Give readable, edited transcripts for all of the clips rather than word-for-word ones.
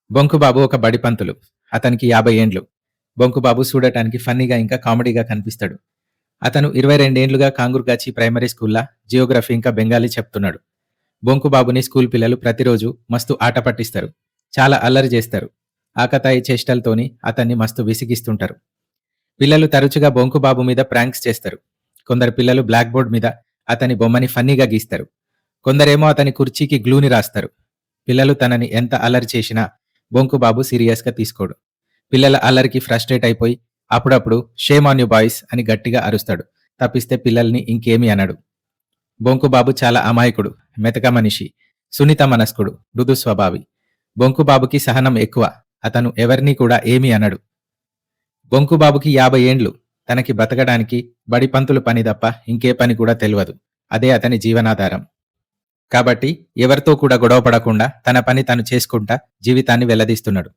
బొంకుబాబు ఒక బడిపంతులు. అతనికి 50 ఏండ్లు. బొంకుబాబు చూడటానికి ఫన్నీగా ఇంకా కామెడీగా కనిపిస్తాడు. అతను 22 ఏండ్లుగా కాంగుర్గాచి ప్రైమరీ స్కూల్‌ల జియోగ్రఫీ ఇంకా బెంగాలీ చెప్తున్నాడు. బొంకుబాబుని స్కూల్ పిల్లలు ప్రతిరోజు మస్తు ఆట పట్టిస్తారు. చాలా అల్లరి చేస్తారు. ఆకతాయి చేష్టలతోని అతన్ని మస్తు విసిగిస్తుంటారు. పిల్లలు తరచుగా బొంకుబాబు మీద ప్రాంక్స్ చేస్తారు. కొందరు పిల్లలు బ్లాక్ బోర్డ్ మీద అతని బొమ్మని ఫన్నీగా గీస్తారు. కొందరేమో అతని కుర్చీకి గ్లూని రాస్తారు. పిల్లలు తనని ఎంత అల్లరి చేసినా బొంకుబాబు సీరియస్‌గా తీసుకోడు. పిల్లల అల్లరికి ఫ్రస్ట్రేట్ అయిపోయి అప్పుడప్పుడు షేమ్ ఆన్ యూ బాయ్స్ అని గట్టిగా అరుస్తాడు. తప్పిస్తే పిల్లల్ని ఇంకేమీ అనడు. బొంకుబాబు చాలా అమాయకుడు, మెతక మనిషి, సున్నిత మనస్కుడు, మృదు స్వభావి. బొంకుబాబుకి సహనం ఎక్కువ. అతను ఎవరినీ కూడా ఏమీ అనడు. బొంకుబాబుకి 50 ఏండ్లు. తనకి బతకడానికి బడిపంతులు పని తప్ప ఇంకే పని కూడా తెల్వదు. అదే అతని జీవనాధారం. కాబట్టి ఎవరితో కూడా గొడవ పడకుండా తన పని తను చేసుకుంటా జీవితాన్ని వెల్లదీస్తున్నాడు.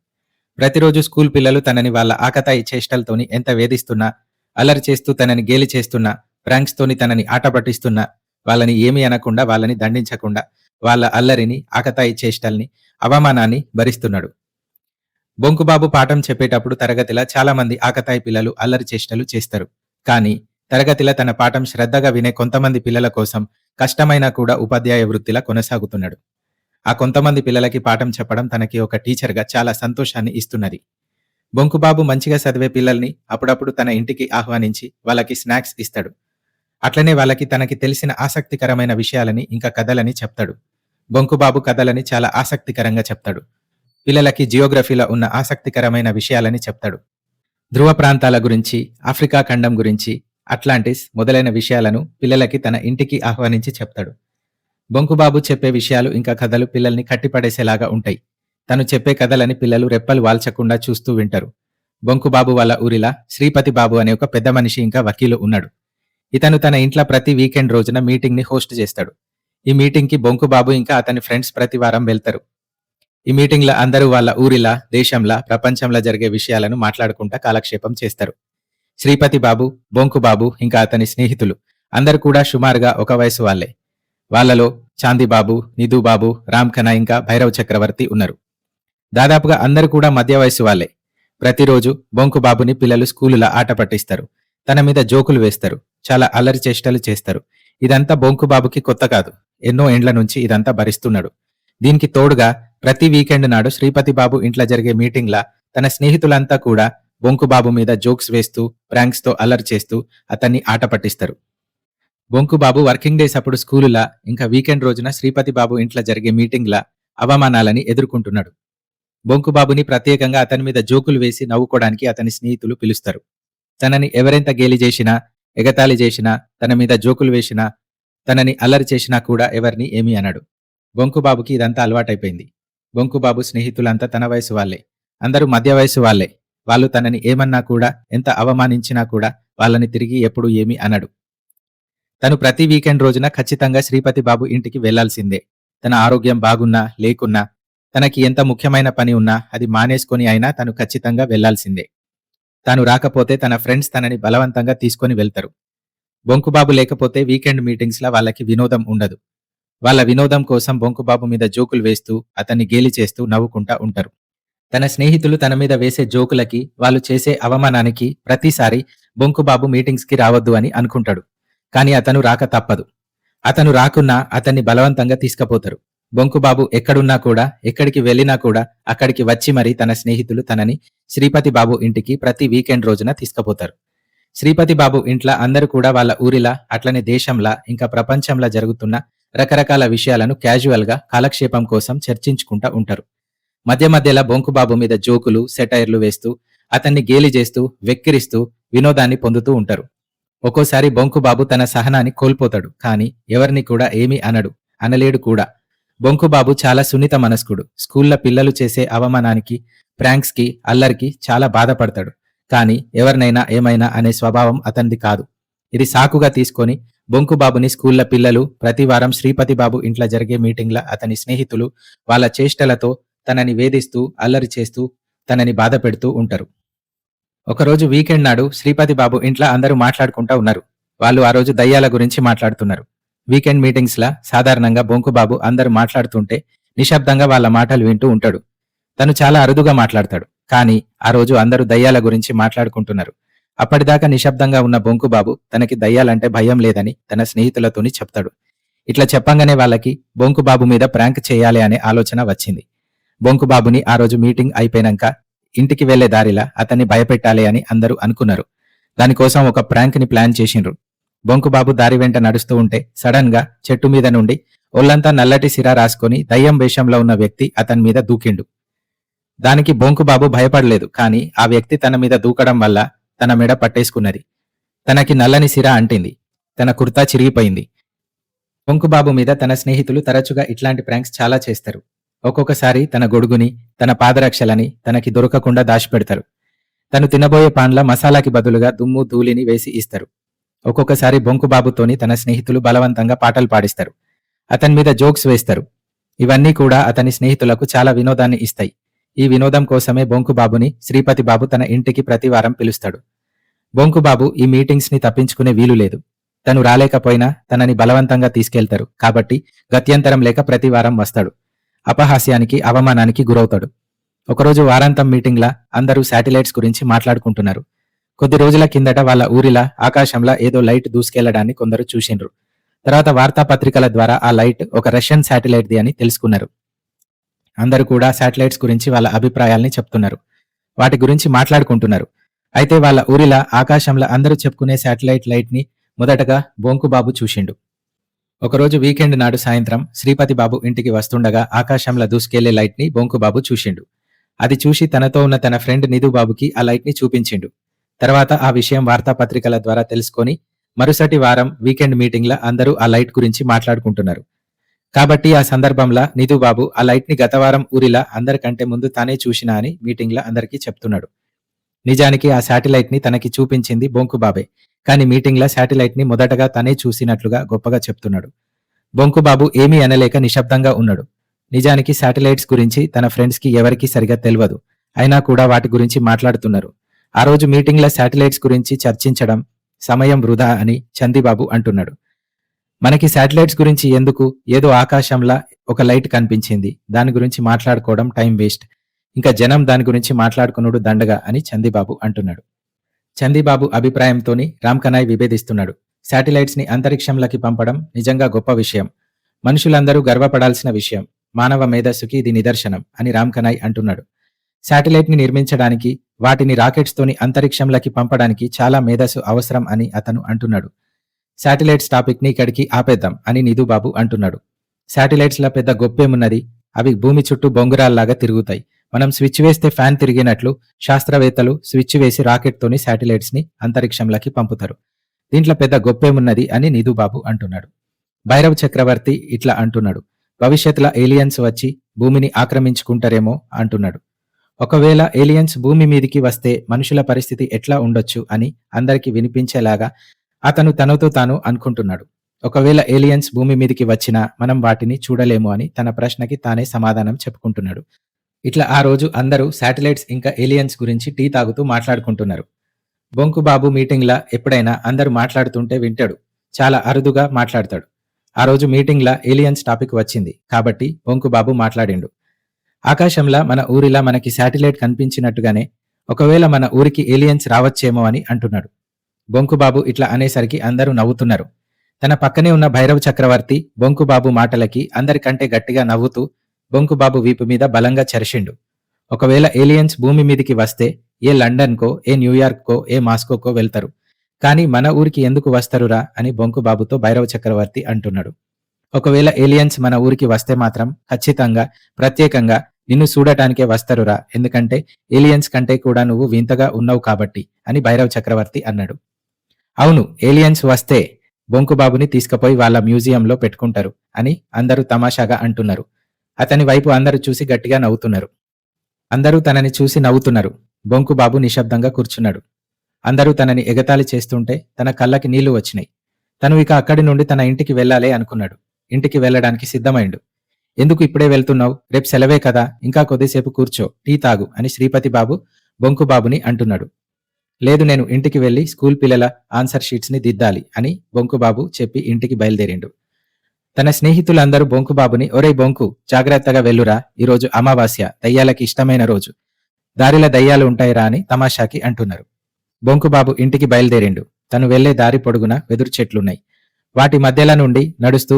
ప్రతిరోజు స్కూల్ పిల్లలు తనని వాళ్ళ ఆకతాయి చేష్టలతోని ఎంత వేధిస్తున్నా, అల్లరి చేస్తూ తనని గేలి చేస్తున్నా, ప్రాంక్స్తోని తనని ఆట పట్టిస్తున్నా, వాళ్ళని ఏమీ అనకుండా, వాళ్ళని దండించకుండా, వాళ్ళ అల్లరిని, ఆకతాయి చేష్టల్ని, అవమానాన్ని భరిస్తున్నాడు. బొంకుబాబు పాఠం చెప్పేటప్పుడు తరగతిలో చాలా మంది ఆకతాయి పిల్లలు అల్లరి చేష్టలు చేస్తారు. కానీ తరగతిలో తన పాఠం శ్రద్ధగా వినే కొంతమంది పిల్లల కోసం కష్టమైనా కూడా ఉపాధ్యాయ వృత్తిలా కొనసాగుతున్నాడు. ఆ కొంతమంది పిల్లలకి పాఠం చెప్పడం తనకి ఒక టీచర్గా చాలా సంతోషాన్ని ఇస్తున్నది. బొంకుబాబు మంచిగా చదివే పిల్లల్ని అప్పుడప్పుడు తన ఇంటికి ఆహ్వానించి వాళ్ళకి స్నాక్స్ ఇస్తాడు. అట్లనే వాళ్ళకి తనకి తెలిసిన ఆసక్తికరమైన విషయాలని ఇంకా కథలని చెప్తాడు. బొంకుబాబు కథలని చాలా ఆసక్తికరంగా చెప్తాడు. పిల్లలకి జియోగ్రఫీలో ఉన్న ఆసక్తికరమైన విషయాలని చెప్తాడు. ధ్రువ ప్రాంతాల గురించి, ఆఫ్రికా ఖండం గురించి, అట్లాంటిస్ మొదలైన విషయాలను పిల్లలకి తన ఇంటికి ఆహ్వానించి చెప్తాడు. బొంకుబాబు చెప్పే విషయాలు ఇంకా కథలు పిల్లల్ని కట్టిపడేసేలాగా ఉంటాయి. తను చెప్పే కథలని పిల్లలు రెప్పలు వాల్చకుండా చూస్తూ వింటారు. బొంకుబాబు వాళ్ళ ఊరిలా శ్రీపతి బాబు అనే ఒక పెద్ద మనిషి ఇంకా వకీలు ఉన్నాడు. ఇతను తన ఇంట్లో ప్రతి వీకెండ్ రోజున మీటింగ్ ని హోస్ట్ చేస్తాడు. ఈ మీటింగ్ కి బొంకుబాబు ఇంకా అతని ఫ్రెండ్స్ ప్రతి వారం వెళ్తారు. ఈ మీటింగ్ లో అందరూ వాళ్ళ ఊరిలా, దేశంలా, ప్రపంచంలో జరిగే విషయాలను మాట్లాడుకుంటా కాలక్షేపం చేస్తారు. శ్రీపతి బాబు, బొంకుబాబు ఇంకా అతని స్నేహితులు అందరూ కూడా సుమారుగా ఒక వయసు వాళ్లే. వాళ్లలో చాందిబాబు, నిధుబాబు, రామ్ఖనా ఇంకా భైరవ్ చక్రవర్తి ఉన్నారు. దాదాపుగా అందరూ కూడా మధ్య వయసు వాళ్లే. ప్రతిరోజు బొంకుబాబుని పిల్లలు స్కూలులా ఆట పట్టిస్తారు. తన మీద జోకులు వేస్తారు. చాలా అల్లరి చేష్టలు చేస్తారు. ఇదంతా బొంకుబాబుకి కొత్త కాదు. ఎన్నో ఏండ్ల నుంచి ఇదంతా భరిస్తున్నాడు. దీనికి తోడుగా ప్రతి వీకెండ్ నాడు శ్రీపతి బాబు ఇంట్లో జరిగే మీటింగ్లా తన స్నేహితులంతా కూడా బొంకుబాబు మీద జోక్స్ వేస్తూ, ప్రాంక్స్ తో అల్లరి చేస్తూ అతన్ని ఆట పట్టిస్తారు. బొంకుబాబు వర్కింగ్ డేస్ అప్పుడు స్కూలులా ఇంకా వీకెండ్ రోజున శ్రీపతి బాబు ఇంట్లో జరిగే మీటింగ్లా అవమానాలని ఎదుర్కొంటున్నాడు. బొంకుబాబుని ప్రత్యేకంగా అతని మీద జోకులు వేసి నవ్వుకోవడానికి అతని స్నేహితులు పిలుస్తారు. తనని ఎవరెంత గేలి చేసినా, ఎగతాళి చేసినా, తన మీద జోకులు వేసినా, తనని అల్లరి చేసినా కూడా ఎవరిని ఏమీ అనడు. బొంకుబాబుకి ఇదంతా అలవాటైపోయింది. బొంకుబాబు స్నేహితులంతా తన వయసు వాళ్లే. అందరూ మధ్య వయసు వాళ్లే. వాళ్ళు తనని ఏమన్నా కూడా, ఎంత అవమానించినా కూడా వాళ్ళని తిరిగి ఎప్పుడూ ఏమీ అనడు. తను ప్రతి వీకెండ్ రోజున ఖచ్చితంగా శ్రీపతి బాబు ఇంటికి వెళ్లాల్సిందే. తన ఆరోగ్యం బాగున్నా లేకున్నా, తనకి ఎంత ముఖ్యమైన పని ఉన్నా అది మానేసుకొని అయినా తను ఖచ్చితంగా వెళ్లాల్సిందే. తాను రాకపోతే తన ఫ్రెండ్స్ తనని బలవంతంగా తీసుకొని వెళ్తారు. బొంకుబాబు లేకపోతే వీకెండ్ మీటింగ్స్ లా వాళ్ళకి వినోదం ఉండదు. వాళ్ళ వినోదం కోసం బొంకుబాబు మీద జోకులు వేస్తూ, అతన్ని గేలి చేస్తూ నవ్వుకుంటా ఉంటారు. తన స్నేహితులు తన మీద వేసే జోకులకి, వాళ్ళు చేసే అవమానానికి ప్రతిసారి బొంకుబాబు మీటింగ్స్ కి రావద్దు అని అనుకుంటాడు. కానీ అతను రాక తప్పదు. అతను రాకున్నా అతన్ని బలవంతంగా తీసుకుపోతారు. బొంకుబాబు ఎక్కడున్నా కూడా, ఎక్కడికి వెళ్ళినా కూడా అక్కడికి వచ్చి మరీ తన స్నేహితులు తనని శ్రీపతి బాబు ఇంటికి ప్రతి వీకెండ్ రోజున తీసుకుపోతారు. శ్రీపతి బాబు ఇంట్లో అందరూ కూడా వాళ్ళ ఊరిలా, అట్లనే దేశంలా ఇంకా ప్రపంచంలా జరుగుతున్న రకరకాల విషయాలను క్యాజువల్ గా కాలక్షేపం కోసం చర్చించుకుంటా ఉంటారు. మధ్య మధ్యలో బొంకుబాబు మీద జోకులు, సెటైర్లు వేస్తూ, అతన్ని గేలి చేస్తూ, వెక్కిరిస్తూ వినోదాన్ని పొందుతూ ఉంటారు. ఒక్కోసారి బొంకుబాబు తన సహనాన్ని కోల్పోతాడు. కానీ ఎవరిని కూడా ఏమీ అనడు, అనలేడు కూడా. బొంకుబాబు చాలా సున్నిత మనస్కుడు. స్కూల్లో పిల్లలు చేసే అవమానానికి, ప్రాంక్స్ కి, అల్లరికి చాలా బాధపడతాడు. కానీ ఎవరినైనా ఏమైనా అనే స్వభావం అతనిది కాదు. ఇది సాకుగా తీసుకొని బొంకుబాబుని స్కూళ్ల పిల్లలు ప్రతి వారం శ్రీపతి బాబు ఇంట్లో జరిగే మీటింగ్ల అతని స్నేహితులు వాళ్ళ చేష్టలతో తనని వేధిస్తూ, అల్లరి చేస్తూ, తనని బాధ పెడుతూ ఉంటారు. ఒకరోజు వీకెండ్ నాడు శ్రీపతి బాబు ఇంట్లో అందరూ మాట్లాడుకుంటా ఉన్నారు. వాళ్ళు ఆ రోజు దయ్యాల గురించి మాట్లాడుతున్నారు. వీకెండ్ మీటింగ్స్ లా సాధారణంగా బొంకుబాబు అందరూ మాట్లాడుతుంటే నిశ్శబ్దంగా వాళ్ళ మాటలు వింటూ ఉంటాడు. తను చాలా అరుదుగా మాట్లాడతాడు. కానీ ఆ రోజు అందరూ దయ్యాల గురించి మాట్లాడుకుంటున్నారు. అప్పటిదాకా నిశ్శబ్దంగా ఉన్న బొంకుబాబు తనకి దయ్యాలంటే భయం లేదని తన స్నేహితులతోని చెప్తాడు. ఇట్లా చెప్పంగానే వాళ్ళకి బొంకుబాబు మీద ప్రాంక్ చేయాలి అనే ఆలోచన వచ్చింది. బొంకుబాబుని ఆ రోజు మీటింగ్ అయిపోయినాక ఇంటికి వెళ్లే దారిలా అతన్ని భయపెట్టాలి అని అందరూ అనుకున్నారు. దానికోసం ఒక ప్రాంక్ ని ప్లాన్ చేసిండ్రు. బొంకుబాబు దారి వెంట నడుస్తూ ఉంటే సడన్ గా చెట్టు మీద నుండి ఒళ్లంతా నల్లటి సిరా రాసుకొని దయ్యం వేషంలో ఉన్న వ్యక్తి అతని మీద దూకిండు. దానికి బొంకుబాబు భయపడలేదు. కానీ ఆ వ్యక్తి తన మీద దూకడం వల్ల తన మెడ పట్టేసుకున్నది. తనకి నల్లని సిరా అంటింది. తన కుర్తా చిరిగిపోయింది. బొంకుబాబు మీద తన స్నేహితులు తరచుగా ఇట్లాంటి ప్రాంక్స్ చాలా చేస్తారు. ఒక్కొక్కసారి తన గొడుగుని, తన పాదరక్షలని తనకి దొరకకుండా దాచిపెడతారు. తను తినబోయే పాన్ల మసాలాకి బదులుగా దుమ్ము ధూళిని వేసి ఇస్తారు. ఒక్కొక్కసారి బొంకుబాబుతోని తన స్నేహితులు బలవంతంగా పాటలు పాడిస్తారు. అతని మీద జోక్స్ వేస్తారు. ఇవన్నీ కూడా అతని స్నేహితులకు చాలా వినోదాన్ని ఇస్తాయి. ఈ వినోదం కోసమే బొంకుబాబుని శ్రీపతి బాబు తన ఇంటికి ప్రతివారం పిలుస్తాడు. బొంకుబాబు ఈ మీటింగ్స్ ని తప్పించుకునే వీలు లేదు. తను రాలేకపోయినా తనని బలవంతంగా తీసుకెళ్తారు. కాబట్టి గత్యంతరం లేక ప్రతివారం వస్తాడు. అపహాస్యానికి, అవమానానికి గురవుతాడు. ఒకరోజు వారాంతం మీటింగ్లా అందరూ శాటిలైట్స్ గురించి మాట్లాడుకుంటున్నారు. కొద్ది రోజుల కిందట వాళ్ళ ఊరిలా ఆకాశంలా ఏదో లైట్ దూసుకెళ్లడాన్ని కొందరు చూసిండ్రు. తర్వాత వార్తాపత్రికల ద్వారా ఆ లైట్ ఒక రష్యన్ శాటిలైట్ది అని తెలుసుకున్నారు. అందరూ కూడా శాటిలైట్స్ గురించి వాళ్ళ అభిప్రాయాల్ని చెప్తున్నారు. వాటి గురించి మాట్లాడుకుంటున్నారు. అయితే వాళ్ళ ఊరిలా ఆకాశంలో అందరూ చెప్పుకునే శాటిలైట్ లైట్ ని మొదటగా బొంకుబాబు చూసిండు. ఒకరోజు వీకెండ్ నాడు సాయంత్రం శ్రీపతి బాబు ఇంటికి వస్తుండగా ఆకాశంలో దూసుకెళ్లే లైట్ ని బొంకుబాబు చూసిండు. అది చూసి తనతో ఉన్న తన ఫ్రెండ్ నిధుబాబుకి ఆ లైట్ ని చూపించిండు. తర్వాత ఆ విషయం వార్తాపత్రికల ద్వారా తెలుసుకొని మరుసటి వారం వీకెండ్ మీటింగ్ల అందరూ ఆ లైట్ గురించి మాట్లాడుకుంటున్నారు. కాబట్టి ఆ సందర్భంలో నిధుబాబు ఆ లైట్ ని గతవారం ఊరిలా అందరికంటే ముందు తానే చూసినా అని మీటింగ్లో అందరికీ చెప్తున్నాడు. నిజానికి ఆ శాటిలైట్ ని తనకి చూపించింది బొంకుబాబే. కానీ మీటింగ్లో శాటిలైట్ ని మొదటగా తనే చూసినట్లుగా గొప్పగా చెప్తున్నాడు. బొంకుబాబు ఏమీ అనలేక నిశ్శబ్దంగా ఉన్నాడు. నిజానికి శాటిలైట్స్ గురించి తన ఫ్రెండ్స్ కి ఎవరికీ సరిగా తెలియదు. అయినా కూడా వాటి గురించి మాట్లాడుతున్నారు. ఆ రోజు మీటింగ్లో శాటిలైట్స్ గురించి చర్చించడం సమయం వృధా అని చందీబాబు అంటున్నాడు. మనకి శాటిలైట్స్ గురించి ఎందుకు? ఏదో ఆకాశంలా ఒక లైట్ కనిపించింది, దాని గురించి మాట్లాడుకోవడం టైం వేస్ట్. ఇంకా జనం దాని గురించి మాట్లాడుకున్నాడు దండగా అని చందీబాబు అంటున్నాడు. చందీబాబు అభిప్రాయంతోని రామ్కనాయ్ విభేదిస్తున్నాడు. శాటిలైట్స్ ని అంతరిక్షంలోకి పంపడం నిజంగా గొప్ప విషయం. మనుషులందరూ గర్వపడాల్సిన విషయం. మానవ మేధస్సుకి ఇది నిదర్శనం అని రామ్కనాయ్ అంటున్నాడు. శాటిలైట్ ని నిర్మించడానికి, వాటిని రాకెట్స్ తోని అంతరిక్షంలోకి పంపడానికి చాలా మేధస్సు అవసరం అని అతను అంటున్నాడు. శాటిలైట్స్ టాపిక్ ని ఇక్కడికి ఆపేద్దాం అని నిధుబాబు అంటున్నాడు. శాటిలైట్స్ లా పెద్ద గొప్పేమున్నది? అవి భూమి చుట్టూ బొంగురాల్లాగా తిరుగుతాయి. మనం స్విచ్ వేస్తే ఫ్యాన్ తిరిగినట్లు శాస్త్రవేత్తలు స్విచ్ వేసి రాకెట్ తోని శాటిలైట్స్ ని అంతరిక్షంలోకి పంపుతారు. దీంట్లో పెద్ద గొప్పేమున్నది అని నిధుబాబు అంటున్నాడు. భైరవ్ చక్రవర్తి ఇట్లా అంటున్నాడు. భవిష్యత్తులో ఏలియన్స్ వచ్చి భూమిని ఆక్రమించుకుంటారేమో అంటున్నాడు. ఒకవేళ ఏలియన్స్ భూమి మీదికి వస్తే మనుషుల పరిస్థితి ఎట్లా ఉండొచ్చు అని అందరికీ వినిపించేలాగా అతను తనతో తాను అనుకుంటున్నాడు. ఒకవేళ ఏలియన్స్ భూమి మీదికి వచ్చినా మనం వాటిని చూడలేము అని తన ప్రశ్నకి తానే సమాధానం చెప్పుకుంటున్నాడు. ఇట్లా ఆ రోజు అందరూ శాటిలైట్స్ ఇంకా ఏలియన్స్ గురించి టీ తాగుతూ మాట్లాడుకుంటున్నారు. బొంకుబాబు మీటింగ్లా ఎప్పుడైనా అందరూ మాట్లాడుతుంటే వింటాడు. చాలా అరుదుగా మాట్లాడతాడు. ఆ రోజు మీటింగ్లా ఏలియన్స్ టాపిక్ వచ్చింది కాబట్టి బొంకుబాబు మాట్లాడిండు. ఆకాశంలా మన ఊరిలా మనకి శాటిలైట్ కనిపించినట్టుగానే ఒకవేళ మన ఊరికి ఏలియన్స్ రావచ్చేమో అని అంటున్నాడు. బొంకుబాబు ఇట్లా అనేసరికి అందరూ నవ్వుతున్నారు. తన పక్కనే ఉన్న భైరవ్ చక్రవర్తి బొంకుబాబు మాటలకి అందరికంటే గట్టిగా నవ్వుతూ బొంకుబాబు వీపు మీద బలంగా చరిచిండు. ఒకవేళ ఏలియన్స్ భూమి మీదికి వస్తే ఏ లండన్కో, ఏ న్యూయార్క్కో, ఏ మాస్కోకో వెళ్తారు. కానీ మన ఊరికి ఎందుకు వస్తరురా అని బొంకుబాబుతో భైరవ్ చక్రవర్తి అంటున్నాడు. ఒకవేళ ఏలియన్స్ మన ఊరికి వస్తే మాత్రం ఖచ్చితంగా, ప్రత్యేకంగా నిన్ను చూడటానికే వస్తరురా, ఎందుకంటే ఏలియన్స్ కంటే కూడా నువ్వు వింతగా ఉన్నావు కాబట్టి అని భైరవ్ చక్రవర్తి అన్నాడు. అవును, ఏలియన్స్ వస్తే బొంకుబాబుని తీసుకుపోయి వాళ్ళ మ్యూజియంలో పెట్టుకుంటారు అని అందరూ తమాషాగా అంటున్నారు. అతని వైపు అందరూ చూసి గట్టిగా నవ్వుతున్నారు. అందరూ తనని చూసి నవ్వుతున్నారు. బొంకుబాబు నిశ్శబ్దంగా కూర్చున్నాడు. అందరూ తనని ఎగతాళి చేస్తుంటే తన కళ్ళకి నీళ్లు వచ్చినాయి. తను ఇక అక్కడి నుండి తన ఇంటికి వెళ్ళాలే అనుకున్నాడు. ఇంటికి వెళ్ళడానికి సిద్ధమైండు. ఎందుకు ఇప్పుడే వెళ్తున్నావు? రేపు సెలవే కదా, ఇంకా కొద్దిసేపు కూర్చో, టీ తాగు అని శ్రీపతి బాబు బొంకుబాబుని అంటున్నాడు. లేదు, నేను ఇంటికి వెళ్లి స్కూల్ పిల్లల ఆన్సర్ షీట్స్ ని దిద్దాలి అని బొంకుబాబు చెప్పి ఇంటికి బయలుదేరిండు. తన స్నేహితులందరూ బొంకుబాబుని ఒరేయ్ బొంకు జాగ్రత్తగా వెళ్ళురా, ఈరోజు అమావాస్య, దయ్యాలకి ఇష్టమైన రోజు, దారిలో దయ్యాలు ఉంటాయిరా అని తమాషాకి అంటున్నారు. బొంకుబాబు ఇంటికి బయలుదేరిండు. తను వెళ్లే దారి పొడుగున వెదురు చెట్లున్నాయి. వాటి మధ్యల నుండి నడుస్తూ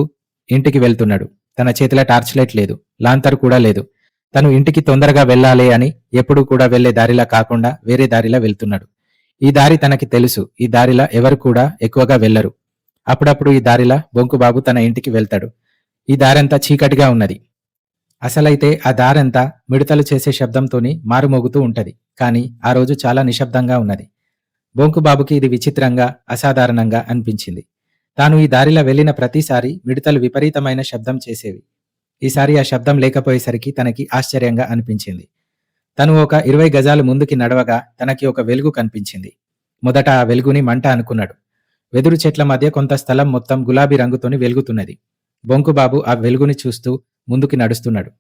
ఇంటికి వెళ్తున్నాడు. తన చేతిలో టార్చ్ లైట్ లేదు, లాంతరు కూడా లేదు. తను ఇంటికి తొందరగా వెళ్ళాలి అని ఎప్పుడూ కూడా వెళ్లే దారిలా కాకుండా వేరే దారిలా వెళ్తున్నాడు. ఈ దారి తనకి తెలుసు. ఈ దారిలా ఎవరు కూడా ఎక్కువగా వెళ్లరు. అప్పుడప్పుడు ఈ దారిలా బొంకుబాబు తన ఇంటికి వెళ్తాడు. ఈ దారంతా చీకటిగా ఉన్నది. అసలైతే ఆ దారంతా మిడతలు చేసే శబ్దంతోని మారుమోగుతూ ఉంటది. కాని ఆ రోజు చాలా నిశ్శబ్దంగా ఉన్నది. బొంకుబాబుకి ఇది విచిత్రంగా, అసాధారణంగా అనిపించింది. తాను ఈ దారిలో వెళ్లిన ప్రతిసారి మిడతలు విపరీతమైన శబ్దం చేసేవి. ఈసారి ఆ శబ్దం లేకపోయేసరికి తనకి ఆశ్చర్యంగా అనిపించింది. తను ఒక 20 గజాలు ముందుకి నడవగా తనకి ఒక వెలుగు కనిపించింది. మొదట ఆ వెలుగుని మంట అనుకున్నాడు. వెదురు చెట్ల మధ్య కొంత స్థలం మొత్తం గులాబీ రంగుతోని వెలుగుతున్నది. బొంకుబాబు ఆ వెలుగుని చూస్తూ ముందుకి నడుస్తున్నాడు.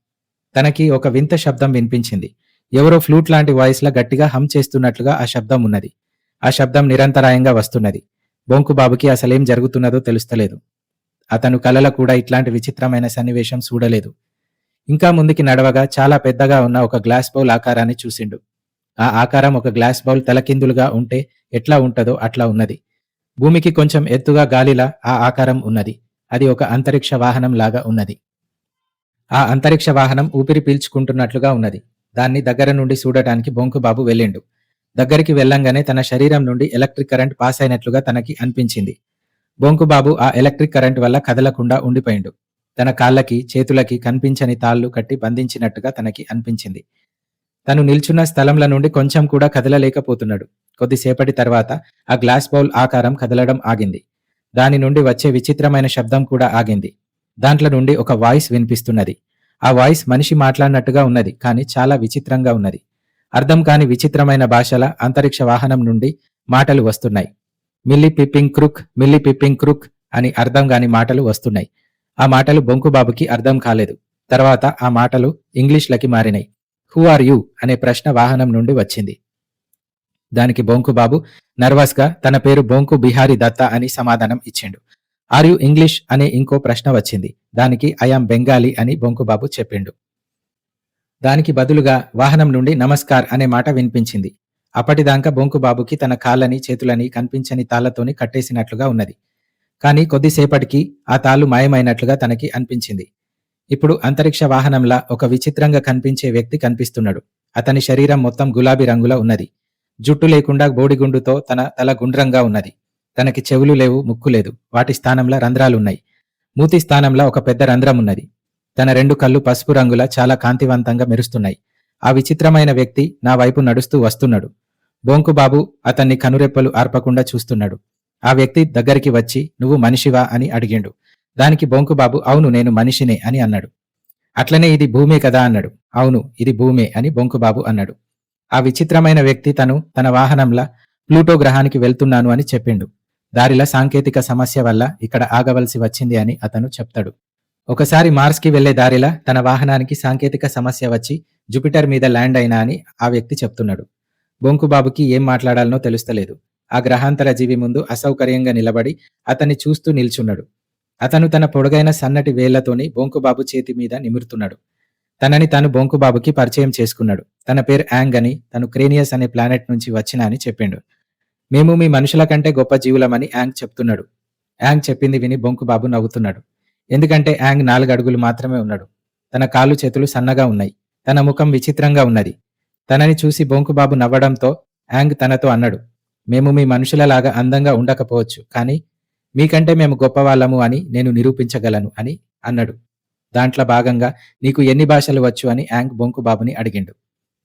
తనకి ఒక వింత శబ్దం వినిపించింది. ఎవరో ఫ్లూట్ లాంటి వాయిస్లా గట్టిగా హమ్ చేస్తున్నట్లుగా ఆ శబ్దం ఉన్నది. ఆ శబ్దం నిరంతరాయంగా వస్తున్నది. బొంకుబాబుకి అసలేం జరుగుతున్నదో తెలుస్తలేదు. అతను కలలో కూడా ఇట్లాంటి విచిత్రమైన సన్నివేశం చూడలేదు. ఇంకా ముందుకి నడవగా చాలా పెద్దగా ఉన్న ఒక గ్లాస్ బౌల్ ఆకారాన్ని చూసిండు. ఆ ఆకారం ఒక గ్లాస్ బౌల్ తలకిందులుగా ఉంటే ఎట్లా ఉంటదో అట్లా ఉన్నది. భూమికి కొంచెం ఎత్తుగా గాలిలా ఆ ఆకారం ఉన్నది. అది ఒక అంతరిక్ష వాహనం లాగా ఉన్నది. ఆ అంతరిక్ష వాహనం ఊపిరి పీల్చుకుంటున్నట్లుగా ఉన్నది. దాన్ని దగ్గర నుండి చూడటానికి బొంకుబాబు వెళ్ళిండు. దగ్గరికి వెళ్ళంగానే తన శరీరం నుండి ఎలక్ట్రిక్ కరెంట్ పాస్ అయినట్లుగా తనకి అనిపించింది. బొంకుబాబు ఆ ఎలక్ట్రిక్ కరెంట్ వల్ల కదలకుండా ఉండిపోయిండు. తన కాళ్ళకి, చేతులకి కనిపించని తాళ్లు కట్టి బంధించినట్టుగా తనకి అనిపించింది. తను నిల్చున్న స్థలంలో నుండి కొంచెం కూడా కదలలేకపోతున్నాడు. కొద్దిసేపటి తర్వాత ఆ గ్లాస్ బౌల్ ఆకారం కదలడం ఆగింది. దాని నుండి వచ్చే విచిత్రమైన శబ్దం కూడా ఆగింది. దాంట్లో నుండి ఒక వాయిస్ వినిపిస్తున్నది. ఆ వాయిస్ మనిషి మాట్లాడినట్టుగా ఉన్నది, కానీ చాలా విచిత్రంగా ఉన్నది. అర్థం కాని విచిత్రమైన భాషల అంతరిక్ష వాహనం నుండి మాటలు వస్తున్నాయి. మిల్లీ పిప్పింగ్ క్రుక్, మిల్లీ పిప్పింగ్ క్రుక్ అని అర్థం కాని మాటలు వస్తున్నాయి. ఆ మాటలు బొంకుబాబుకి అర్థం కాలేదు. తర్వాత ఆ మాటలు ఇంగ్లీష్లకి మారినాయి. హూ ఆర్ యూ అనే ప్రశ్న వాహనం నుండి వచ్చింది. దానికి బొంకుబాబు నర్వస్గా తన పేరు బొంకు బిహారీ దత్తా అని సమాధానం ఇచ్చిండు. ఆర్ యూ ఇంగ్లీష్ అనే ఇంకో ప్రశ్న వచ్చింది. దానికి ఐఆమ్ బెంగాలీ అని బొంకుబాబు చెప్పిండు. దానికి బదులుగా వాహనం నుండి నమస్కార్ అనే మాట వినిపించింది. అప్పటిదాకా బొంకుబాబుకి తన కాళ్ళని, చేతులని కనిపించని తాళ్లతోని కట్టేసినట్లుగా ఉన్నది. కానీ కొద్దిసేపటికి ఆ తాళ్లు మాయమైనట్లుగా తనకి అనిపించింది. ఇప్పుడు అంతరిక్ష వాహనంలా ఒక విచిత్రంగా కనిపించే వ్యక్తి కనిపిస్తున్నాడు. అతని శరీరం మొత్తం గులాబీ రంగులో ఉన్నది. జుట్టు లేకుండా బోడిగుండుతో తన తల గుండ్రంగా ఉన్నది. తనకి చెవులు లేవు, ముక్కు లేదు. వాటి స్థానంలో రంధ్రాలున్నాయి. మూతి స్థానంలో ఒక పెద్ద రంధ్రం ఉన్నది. తన 2 కళ్ళు పసుపు రంగుల చాలా కాంతివంతంగా మెరుస్తున్నాయి. ఆ విచిత్రమైన వ్యక్తి నా వైపు నడుస్తూ వస్తున్నాడు. బొంకుబాబు అతన్ని కనురెప్పలు ఆర్పకుండా చూస్తున్నాడు. ఆ వ్యక్తి దగ్గరికి వచ్చి నువ్వు మనిషివా అని అడిగిండు. దానికి బొంకుబాబు అవును నేను మనిషినే అని అన్నాడు. అట్లనే ఇది భూమే కదా అన్నాడు. అవును ఇది భూమే అని బొంకుబాబు అన్నాడు. ఆ విచిత్రమైన వ్యక్తి తన వాహనంలా ప్లూటో గ్రహానికి వెళ్తున్నాను అని చెప్పిండు. దారిలో సాంకేతిక సమస్య వల్ల ఇక్కడ ఆగవలసి వచ్చింది అని అతను చెప్తాడు. ఒకసారి మార్స్కి వెళ్లే దారిలా తన వాహనానికి సాంకేతిక సమస్య వచ్చి జూపిటర్ మీద ల్యాండ్ అయినా అని ఆ వ్యక్తి చెప్తున్నాడు. బొంకుబాబుకి ఏం మాట్లాడాలనో తెలుస్తలేదు. ఆ గ్రహాంతర జీవి ముందు అసౌకర్యంగా నిలబడి అతన్ని చూస్తూ నిల్చున్నాడు. అతను తన పొడుగైన సన్నటి వేళ్లతోని బొంకుబాబు చేతి మీద నిమురుతున్నాడు. తనని తాను బొంకుబాబుకి పరిచయం చేసుకున్నాడు. తన పేరు యాంగ్ అని, తను క్రేనియస్ అనే ప్లానెట్ నుంచి వచ్చినా అని చెప్పిండు. మేము మీ మనుషుల కంటే గొప్ప జీవులమని యాంగ్ చెప్తున్నాడు. యాంగ్ చెప్పింది విని బొంకుబాబు నవ్వుతున్నాడు. ఎందుకంటే యాంగ్ 4 అడుగులు మాత్రమే ఉన్నాడు. తన కాళ్ళు చేతులు సన్నగా ఉన్నాయి. తన ముఖం విచిత్రంగా ఉన్నది. తనని చూసి బొంకుబాబు నవ్వడంతో యాంగ్ తనతో అన్నాడు, మేము మీ మనుషులలాగా అందంగా ఉండకపోవచ్చు, కానీ మీకంటే మేము గొప్పవాళ్ళము అని నేను నిరూపించగలను అని అన్నాడు. దాంట్లో భాగంగా నీకు ఎన్ని భాషలు వచ్చు అని యాంగ్ బొంకుబాబుని అడిగిండు.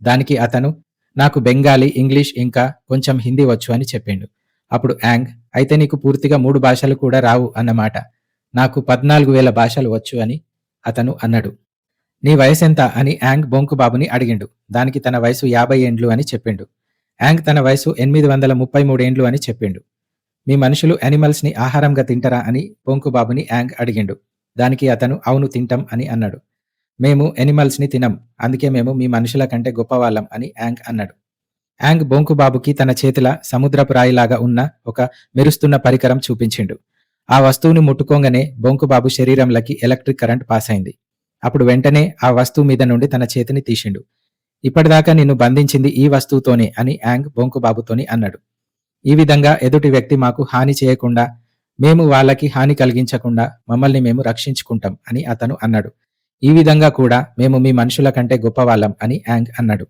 దానికి అతను నాకు బెంగాలీ, ఇంగ్లీష్ ఇంకా కొంచెం హిందీ వచ్చు అని చెప్పిండు. అప్పుడు యాంగ్ అయితే నీకు పూర్తిగా 3 భాషలు కూడా రావు అన్నమాట. నాకు 14,000 భాషలు వచ్చు అని అతను అన్నాడు. నీ వయసెంత అని యాంగ్ బొంకుబాబుని అడిగిండు. దానికి తన వయసు 50 ఏండ్లు అని చెప్పిండు. యాంగ్ తన వయసు 833 ఏండ్లు అని చెప్పిండు. మీ మనుషులు యానిమల్స్ ని ఆహారంగా తింటరా అని బొంకుబాబుని యాంగ్ అడిగిండు. దానికి అతను అవును తింటాం అని అన్నాడు. మేము యానిమల్స్ ని తినం, అందుకే మేము మీ మనుషుల కంటే గొప్పవాళ్ళం అని యాంగ్ అన్నాడు. యాంగ్ బొంకుబాబుకి తన చేతిల సముద్రపు రాయిలాగా ఉన్న ఒక మెరుస్తున్న పరికరం చూపించిండు. ఆ వస్తువుని ముట్టుకోంగానే బొంకుబాబు శరీరంలోకి ఎలక్ట్రిక్ కరెంట్ పాస్ అయింది. అప్పుడు వెంటనే ఆ వస్తువు మీద నుండి తన చేతిని తీసిండు. ఇప్పటిదాకా నిన్ను బంధించింది ఈ వస్తువుతోనే అని యాంగ్ బొంకుబాబుతోని అన్నాడు. ఈ విధంగా ఎదుటి వ్యక్తి మాకు హాని చేయకుండా, మేము వాళ్ళకి హాని కలిగించకుండా మమ్మల్ని మేము రక్షించుకుంటాం అని అతను అన్నాడు. ఈ విధంగా కూడా మేము మీ మనుషుల కంటే గొప్పవాళ్ళం అని యాంగ్ అన్నాడు.